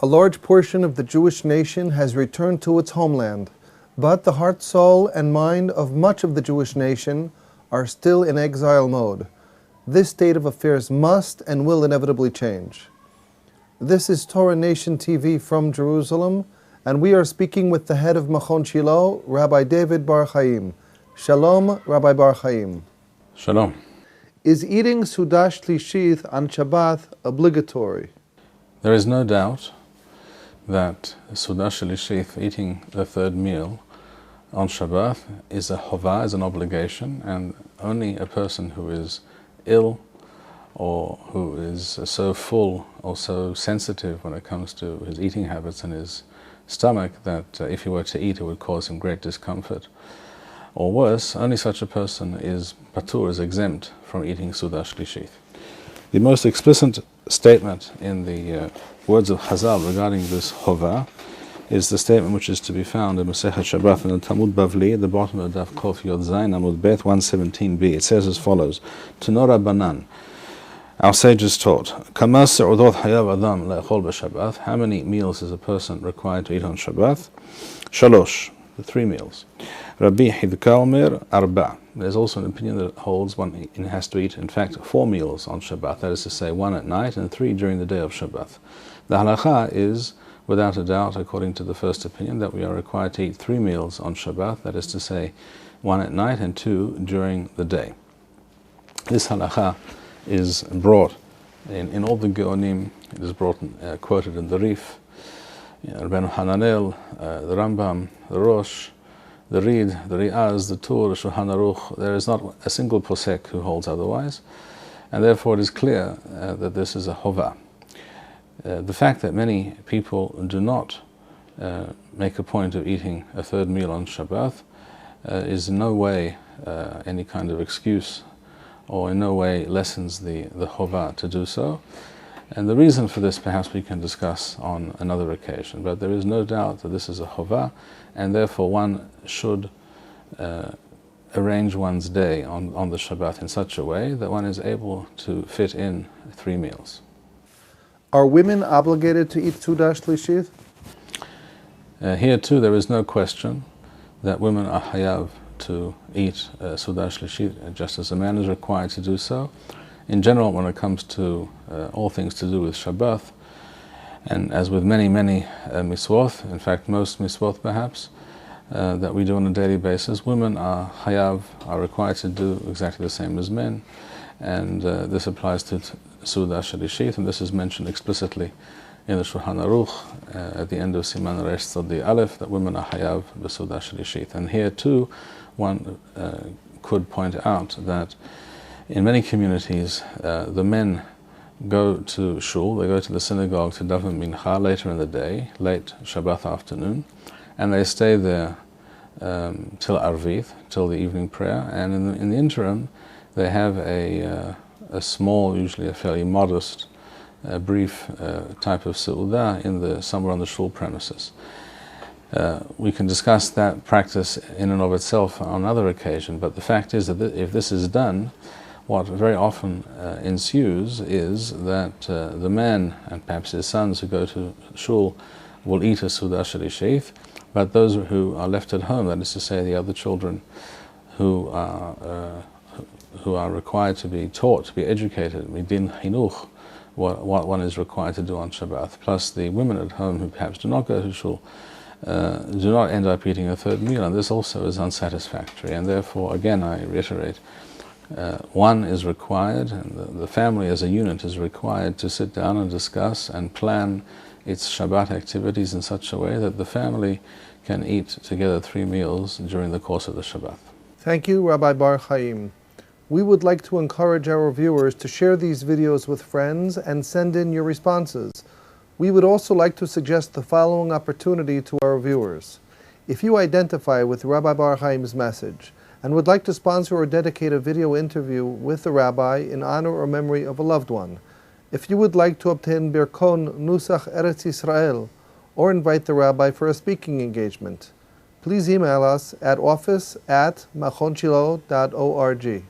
A large portion of the Jewish nation has returned to its homeland, but the heart, soul, and mind of much of the Jewish nation are still in exile mode. This state of affairs must and will inevitably change. This is Torah Nation TV from Jerusalem, and we are speaking with the head of Machon Shilo, Rabbi David Bar-Hayim. Shalom, Rabbi Bar-Hayim. Shalom. Is eating Sudah Shlishith on Shabbath obligatory? There is no doubt that Sudah Shlishith, eating the third meal on Shabbath, is a chovah, is an obligation, and only a person who is ill or who is so full or so sensitive when it comes to his eating habits and his stomach that if he were to eat it would cause him great discomfort. Or worse, only such a person is patur, is exempt from eating Sudah Shlishith. The most explicit statement in the words of Chazal regarding this chovah is the statement which is to be found in Masechet Shabbath in the Talmud Bavli at the bottom of Daf Kof Yod Zayin Amud Bet 117b. It says as follows: Tenora Banan, our sages taught, Kama se'udot hayav adam le'echol b'Shabbath. How many meals is a person required to eat on Shabbath? Shalosh, the 3 meals. Rabbi Hidka Omer Arba. There's also an opinion that holds one has to eat, in fact, 4 meals on Shabbath. That is to say, 1 at night and 3 during the day of Shabbath. The halakha is, without a doubt, according to the first opinion, that we are required to eat 3 meals on Shabbath. That is to say, 1 at night and 2 during the day. This halakha is brought in all the Geonim. It is brought quoted in the Rif, Rabbeinu Hananel, the Rambam, the Rosh, the Reed, the Riaz, the Tur, the Shulchan Aruch. There is not a single posek who holds otherwise, and therefore it is clear that this is a chovah. The fact that many people do not make a point of eating a third meal on Shabbath is in no way any kind of excuse, or in no way lessens the chovah to do so. And the reason for this perhaps we can discuss on another occasion, but there is no doubt that this is a chovah, and therefore one should arrange one's day on the Shabbath in such a way that one is able to fit in 3 meals. Are women obligated to eat Sudah Shlishith? Here too there is no question that women are hayav to eat Sudah Shlishith, just as a man is required to do so. In general, when it comes to all things to do with Shabbath, and as with many misvot, in fact most misvot perhaps, that we do on a daily basis, women are hayav, are required to do exactly the same as men, and this applies to Sudah Shlishith, and this is mentioned explicitly in the Shulchan Aruch at the end of Siman Resh Tzadi Aleph, that women are hayav b'Sudah Shlishith. And here too one could point out that in many communities the men go to shul, they go to the synagogue to daven mincha later in the day, late Shabbat afternoon, and they stay there till Arvith, till the evening prayer, and in the interim they have a small, usually a fairly modest, brief type of seudah somewhere on the shul premises. We can discuss that practice in and of itself on another occasion, but the fact is that if this is done, what very often ensues is that the man and perhaps his sons who go to shul will eat a Sudah Shlishith, but those who are left at home, that is to say the other children who are required to be taught, to be educated, midin chinuch, what one is required to do on Shabbath, plus the women at home who perhaps do not go to shul, do not end up eating a third meal, and this also is unsatisfactory. And therefore, again, I reiterate, one is required, and the family as a unit is required to sit down and discuss and plan its Shabbat activities in such a way that the family can eat together 3 meals during the course of the Shabbat. Thank you, Rabbi Bar-Hayim. We would like to encourage our viewers to share these videos with friends and send in your responses. We would also like to suggest the following opportunity to our viewers. If you identify with Rabbi Bar-Hayim's message and would like to sponsor or dedicate a video interview with the rabbi in honor or memory of a loved one, if you would like to obtain Birkon Nusach Eretz Yisrael or invite the rabbi for a speaking engagement, please email us at office@machonshilo.org.